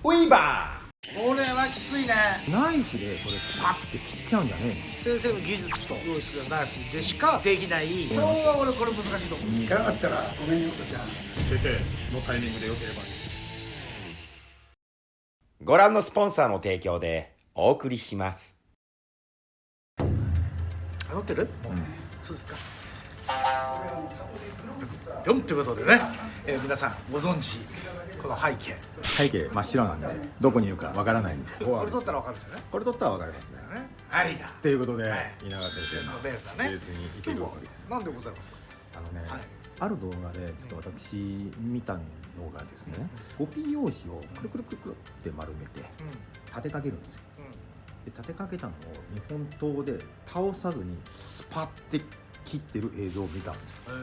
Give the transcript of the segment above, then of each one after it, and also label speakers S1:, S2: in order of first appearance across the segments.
S1: ウィーバ
S2: これはきついね。
S1: ーナイフでそれスパッて切っちゃうんじゃね
S2: 先生の技術と用意してくれたナイフでしかできない。今日は俺これ難しいと思う。
S3: いかなかったらごめんよとちゃん。
S4: 先生のタイミングでよければ。
S5: ご覧のスポンサーの提供でお送りします。
S2: 乗ってる？そうですか。ぴょんということでね、皆さんご存知この背景。
S1: 背景真っ白なんでどこにいるかわからないんで
S2: これ取ったらわかるんじゃない？
S1: これ取ったらわかりますね。
S2: はいだ。
S1: ということで、
S2: はい
S1: 稲川先生の
S2: ベースだね。
S1: ベースに生けるわけです。
S2: なんでございますか？はい
S1: ある動画でちょっと私見たのがですね、コピー用紙をくるくるくるくるって丸めて立てかけるんですよ。で立てかけたのを日本刀で倒さずにスパッて切ってる映像を見たんですよ。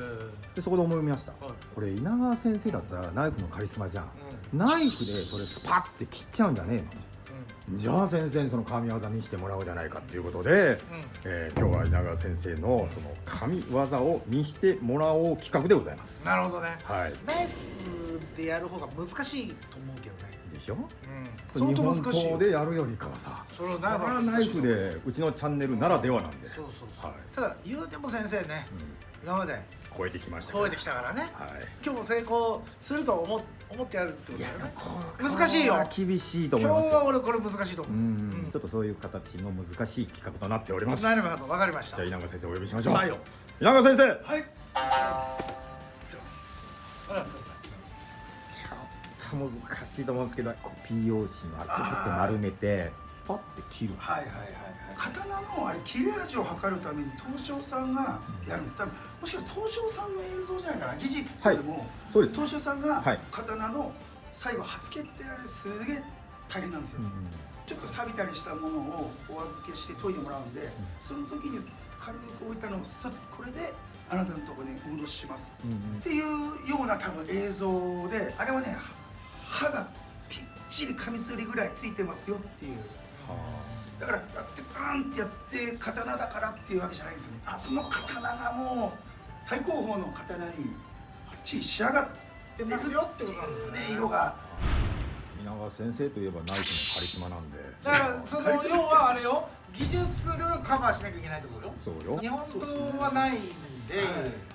S1: でそこで思いました、これ稲川先生だったらナイフのカリスマじゃん、ナイフでそれスパッて切っちゃうんじゃねえのと、じゃあ先生にその神業見せてもらおうじゃないかっていうことで、今日は稲川先生のその神業を見せてもらおう企画でございます。
S2: なるほどね。
S1: はい。
S2: ナイフでやる方が難しいと思うけどね。
S1: でしょ？
S2: 相当難しいよ。
S1: 日本刀でやるよりかはさ、
S2: それを
S1: ナイフでうちのチャンネルならではなんで。
S2: そうそうそう。ただ言うても先生ね、今まで
S1: 超えてきました。
S2: 超えてきたからね。今日も成功すると思ってやるってことだよね。難しいよ。
S1: 厳しいと思います。
S2: 今日は俺これ難しいと思う。
S1: ちょっとそういう形の難しい企画となっております。
S2: なるほど、わかりました。
S1: じゃあ稲川先生お呼びしましょう。
S2: はいよ。
S1: 稲川先生。
S2: はい。
S1: 難しいと思うんですけど、コピー用紙のあれって丸めてパッて切る。
S3: はいはいはいはい。刀のあれ切れ味を測るために東証さんがやるんです。多分もしかして東証さんの映像じゃないかな。技術っていうよりも、
S1: そうです。
S3: 東証さんが刀の最後刃付けってあれすげえ大変なんですよ。ちょっと錆びたりしたものをお預けして研いでもらうんで、その時に軽く置いたのをさっとこれであなたのところにお戻ししますっていうような多分映像で、あれはね刃がぴっちりカミソリぐらいついてますよっていう。だからやってバーンってやって刀だからっていうわけじゃないんですよね。その刀がもう最高峰の刀にバッチリ仕上がってますよってことなんですよね。色が。
S1: 稲川先生といえばナイフのカリスマなんで。
S2: だからその要はあれよ、技術ルカバーしなきゃいけないってことよ。
S1: そうよ。
S2: 日本刀はないんで、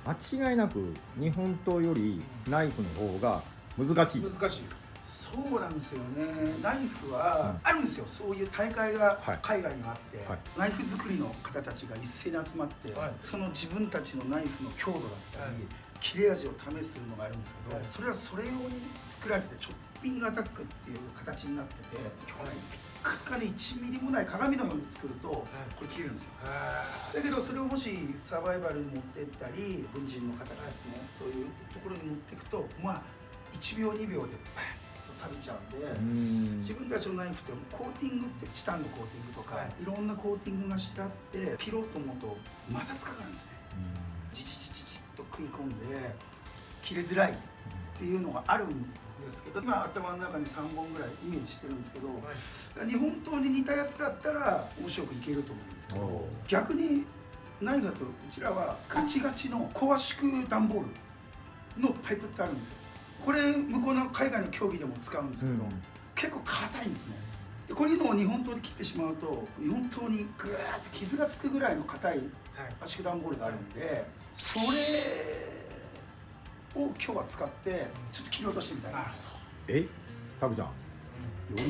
S1: 間違いなく日本刀よりナイフの方が難しい。
S2: 難しい。
S3: そうなんですよね。ナイフはあるんですよ。そういう大会が海外にはあって、ナイフ作りの方たちが一斉に集まって、その自分たちのナイフの強度だったり、切れ味を試すのがあるんですけど、それはそれ用に作られててチョッピングアタックっていう形になってて、ピッカピカで1ミリもない鏡のように作るとこれ切れるんですよ。だけどそれをもしサバイバルに持ってったり、軍人の方がですね、そういうところに持っていくと、まあ1秒2秒でバッ錆びちゃうんで、自分たちのナイフってコーティングってチタンのコーティングとか、いろんなコーティングがしてあって切ろうと思うと摩擦かかるんですね。チチチチチッと食い込んで切れづらいっていうのがあるんですけど、今頭の中に3本ぐらいイメージしてるんですけど、日本刀に似たやつだったら面白くいけると思うんですけど、逆にナイフだとうちらはガチガチのコア縮段ボールのパイプってあるんですよ。これ向こうの海外の競技でも使うんですけど、結構硬いんですね。でこういうのを日本刀で切ってしまうと日本刀にグーッと傷がつくぐらいの硬い圧縮段ボールがあるんで、それを今日は使ってちょっと切り落としてみたいな。
S1: タクちゃん、より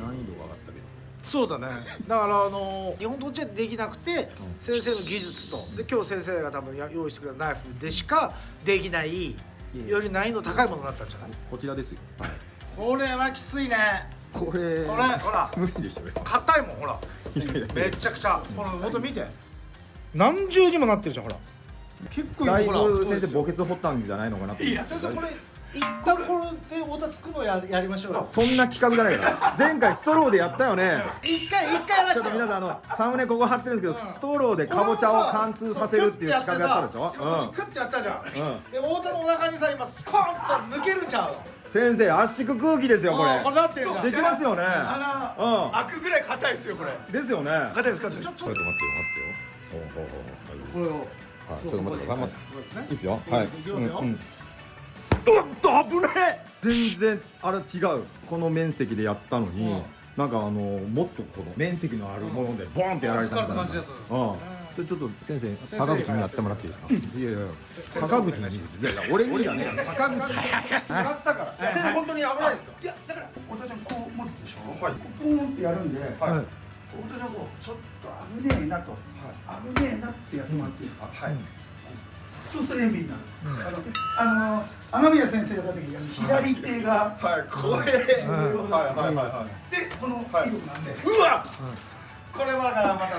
S1: 難易度が上がったけど。
S2: そうだね。だから日本刀じゃできなくて、先生の技術とで今日先生が多分用意してくれたナイフでしかできないより難易度高いものになったんじゃない？
S1: こちらですよ。
S2: これはきついね。
S1: これ
S2: ほら
S1: 無理でしょ。
S2: 硬いもん、ほらめちゃくちゃ。ほらほんと見て、何重にもなってるじゃん。ほら結構
S1: だい
S2: ほら
S1: ぶ先生墓穴掘ったんじゃないのかなって。
S2: いや先生、これ一旦これで太田つくのやりましょうよ。
S1: そんな企画じゃないから前回ストローでやったよね。
S2: 一回やら
S1: ちょっと
S2: してよ。
S1: 皆さんサムネここ貼ってるんですけど、ストローでかぼちゃを貫通させるっていう企画やったでしょ。
S2: クッてやったじゃん。で太田のお腹にさ今スコーンと抜けるじゃん。
S1: 先生圧縮空気ですよこれ。
S2: これなってるじゃん。
S1: できますよね。
S3: 開くぐらい硬いですよこれ。
S1: ですよね。
S3: 硬いです硬いです。
S1: ちょっと待ってよ
S2: これを
S1: ちょっと待って頑張って。
S2: そうですね。
S1: いいですよ。はい。
S2: いきますよ。
S1: おっと危ねえ。全然あれ違う。この面積でやったのに、
S2: うん、
S1: なんかもっとこの面積のあるものでボーンってやられたみたいな。
S2: 疲れた感じです。
S1: ちょっと先生、坂口にやってもらっていいですか。いやいや、坂口にいいです。いやいや、俺にじゃねえ。坂口にやったから。先生本当に危ないですよ。
S3: いやだから太田ちゃんこう持つでしょ。
S1: はい。
S3: ポーンってやるんで、
S1: はい。
S3: 太田ちゃんこうちょっと危ねえなと、危ねえなってやってもらっていいですか。はい。そうすると演技になる。雨宮先生が出た時に左手が
S1: これ。
S3: でこの威力なんで。
S1: うわ。これはだからまた。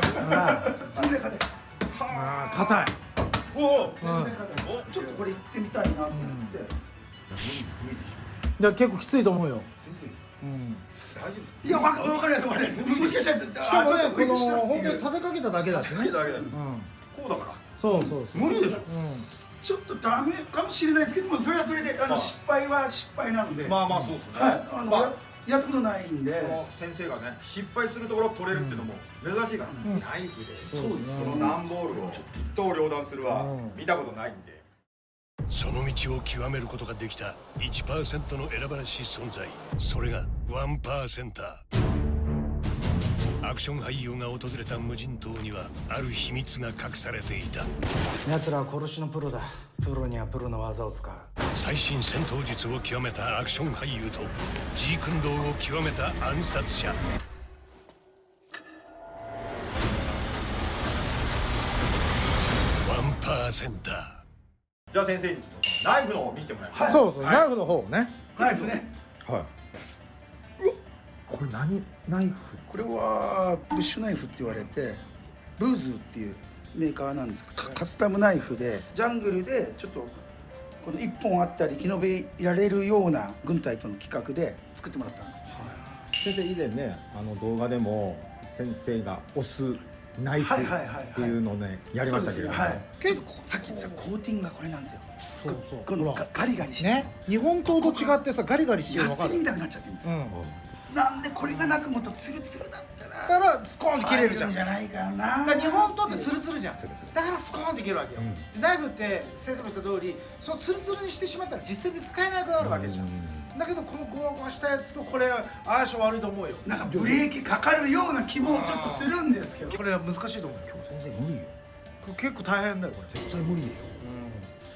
S3: これ硬い。
S2: 硬い。
S1: おお。
S3: 全然硬い。ちょっとこれ行ってみたいなと思って。
S2: いや結構きついと思うよ。
S3: いやわかりますわかります。もしかしたら
S2: しかもね、この
S3: 本
S2: 本当に立てかけただけだしね。
S1: こうだから。
S2: そうそう。
S1: 無理でしょ。
S3: ちょっとダメかもしれないですけども、それはそれで失敗は失敗なので。
S1: まあそうですね。
S3: はい。やったことないんで。
S1: 先生がね、失敗するところを取れるっていうのも珍しいから。ナイフで。
S3: そうです
S1: その段ボールを一刀両断するは見たことないんで。
S6: その道を極めることができた 1% の選ばれし存在、それが 1%。アクション俳優が訪れた無人島にはある秘密が隠されていた。
S7: 奴らは殺しのプロだ。プロにはプロの技を使う。
S6: 最新戦闘術を極めたアクション俳優とジークンドーを極めた暗殺者。1%。
S1: じゃあ先生にナイフの方見せてもらいます。
S2: そうそう、ナイフの方をね。
S3: ナイフね。
S1: はい。これ何ナイフ？
S3: これはブッシュナイフって言われて、ブーズーっていうメーカーなんですが、カスタムナイフでジャングルでちょっとこの1本あったり生き延びられるような軍隊との企画で作ってもらったんです。
S1: 先生以前ね、動画でも先生が押すナイフっていうのをねやりましたけれども、
S3: ちょっとさっき言ったコーティングがこれなんですよ。
S2: そうそう。
S3: このガリガリして
S2: ね。日本刀と違ってさ、ガリガリしてるの分かる。
S3: 休みなくなっちゃってるんですよ。なんでこれがなくもっとツルツルだったら
S2: スコーンって切れるじゃん。
S3: じゃないかな。
S2: だから日本刀ってツルツルじゃん。だからスコーンって切るわけよ。ナイフって先生も言った通り、そのツルツルにしてしまったら実戦で使えなくなるわけじゃん。だけどこのゴワゴワしたやつとこれ相性悪いと思うよ。
S3: なんかブレーキかかるような気もちょっとするんですけど。
S2: これは難しいと思うよ。
S1: 先生無理よ。
S2: これ結構大変だよこれ。
S1: 絶対無理よ。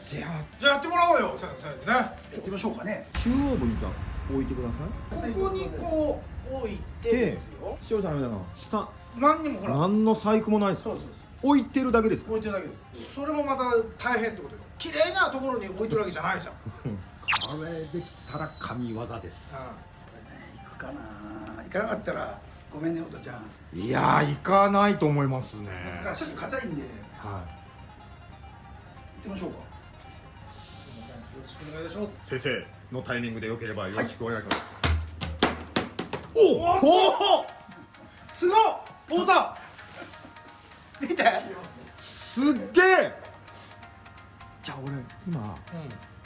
S2: じゃあやってもらおうよ先生にね。
S3: やってみましょうかね。
S1: 中央部にじゃあ置いてください。
S2: ここにこう置いてですよ。
S1: 塩さんみたいな下
S2: 何にもほら。
S1: 何の細工もないです。
S2: そうそうそう。
S1: 置いてるだけですか。
S2: 置いてるだけです。それもまた大変ってことよ。綺麗なところに置いてるわけじゃないじゃん。
S1: これできたら神業です。
S3: これね、行くかな。行かなかったらごめんねおとちゃん。
S1: いやー行かないと思いますね。
S3: ちょっと硬いんで。
S1: は
S3: 行ってみましょうか。
S2: すみません。よろしくお願いします。
S4: 先生のタイミングでよければよろしくお願いします。
S1: おお
S2: すごっ。太田。見て。
S1: すっげえ。じゃあ俺今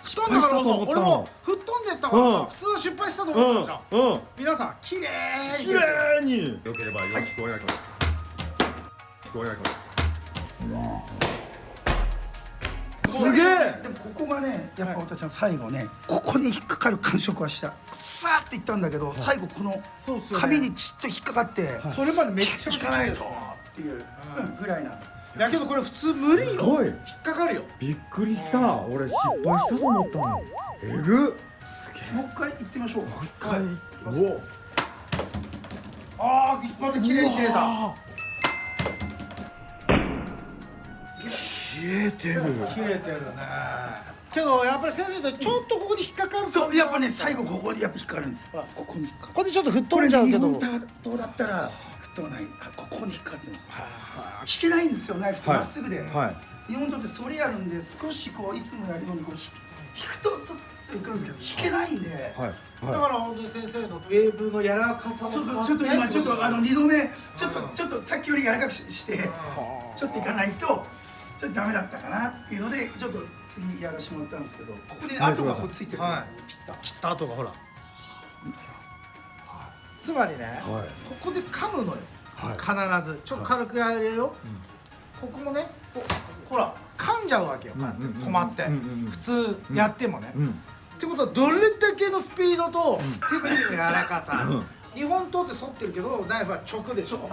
S2: 吹っ飛んだから俺も吹っ飛んでったからさ、普通は失敗したと思ったじゃん。皆さん綺麗に
S1: 綺麗に
S4: よければよろしくお願いします。お願いします。
S1: すげえ。
S3: でもここがね、やっぱおとちゃん最後ね、ここに引っかかる感触はしたさーっていったんだけど、最後この紙にちっと引っかかって、
S2: それまでめっちゃ
S3: 引かないとっていうぐらいな。
S2: だけどこれ普通無理よ。
S1: おい
S2: 引っかかるよ。
S1: びっくりした。俺失敗したと思ったの。えぐっ。
S3: もう一回行ってみましょう。
S2: ああ、一発で綺麗に切れた。
S1: 切れてる。
S2: 切れてるね。けどやっぱり先生とちょっとここに引っかかる。
S3: そうやっぱね、最後ここにやっぱ引っかかるんですよ。ここに引っかかる。
S2: ここでちょっと吹っ
S3: これ
S2: 飛んじゃうけど。
S3: 日本刀だったら吹っ飛ばない。ここに引っかかってるんです。引けないんですよ、ナイフってまっすぐで。日本刀って反りあるんで、少しこういつもやるようにこう引くとそっといくんですけど、引けないんで。
S2: だから本当に先生のウェーブの柔らかさも
S3: そうそう、ちょっと今ちょっと2度目ちょっとさっきより柔らかくしてちょっといかないとちょっとダメだったかなっていうので、ちょっと次やらせてもらったんですけど、ここに跡がこうついてるんですよ。
S2: 切った跡がほら。つまりね、ここで噛むのよ。必ずちょっと軽くやれるよ。ここもね、ほら噛んじゃうわけよ。止まって普通やってもね。ってことはどれだけのスピードと手首の柔らかさ、日本刀って反ってるけどナイフは直でしょ、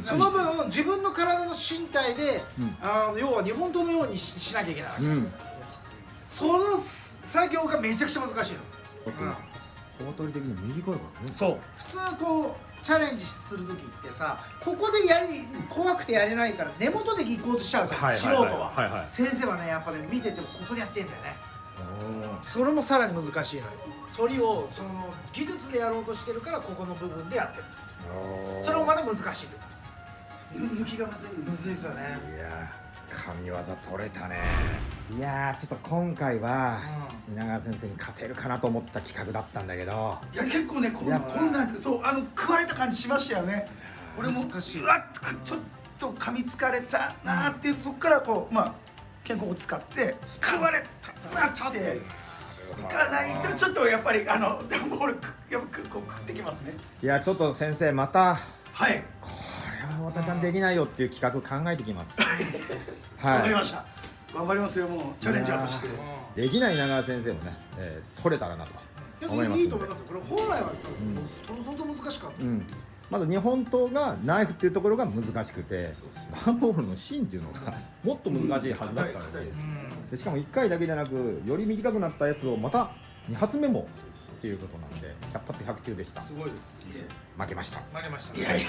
S2: その分自分の体の身体で、要は日本刀のようにしなきゃいけないわけ、その作業がめちゃくちゃ難しいの。
S1: 刃渡り的に短いからね。
S2: そう普通こうチャレンジする時ってさ、ここで怖くてやれないから根元で行こうとしちゃうじゃん、素人は。先生はねやっぱね見ててもここでやってんだよね。それもさらに難しいのよ。反りをその技術でやろうとしてるからここの部分でやってると。それもまた難しいってこと。
S3: 抜きがむずい
S2: むずいですよね。
S1: いや神業取れたね。いやちょっと今回は稲川先生に勝てるかなと思った企画だったんだけど、
S3: いや結構ねこんなんそう食われた感じしましたよね。俺もうわっとちょっと噛みつかれたなーっていうとこからこう肩甲骨使って食われたなっていかないとちょっとやっぱり段ボールやっぱこう食ってきますね。
S1: いやちょっと先生また
S3: はい
S1: これは太田ちゃんできないよっていう企画考えてきます。
S3: わかりました。頑張りますよ、もうチャレンジャーとして。
S1: できない稲川先生もね、取れたらなと思いますので。
S2: いいと思いますよ。これ本来は相当難しかった。
S1: まず日本刀がナイフっていうところが難しくて、段ボールの芯っていうのがもっと難しいはずだったので、しかも1回だけじゃなくより短くなったやつをまた2発目もっていうことなので100発100中でした。
S2: すごいです。
S1: 負けました。
S2: 負けました。
S3: いやいや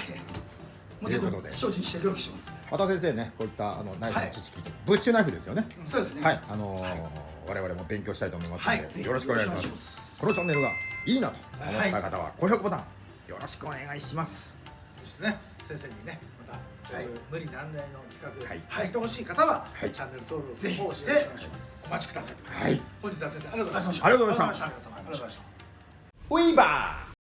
S3: もうちょっと精進して料理します。
S1: 和田先生ね、こういったナイフの知識とブッシュナイフですよね。
S3: そうですね。
S1: はい、我々も勉強したいと思いますので、よろしくお願いします。このチャンネルがいいなと思った方は高評価ボタンよろしくお願いします。
S2: そしてね、先生にね、また無理難題の企画入ってほしい方はチャンネル登録をしてお待ちください。はい。本日は先生ありがとうございました。
S1: ありがとうございました。
S2: 皆様ありがとうございました。
S1: ウィーバー。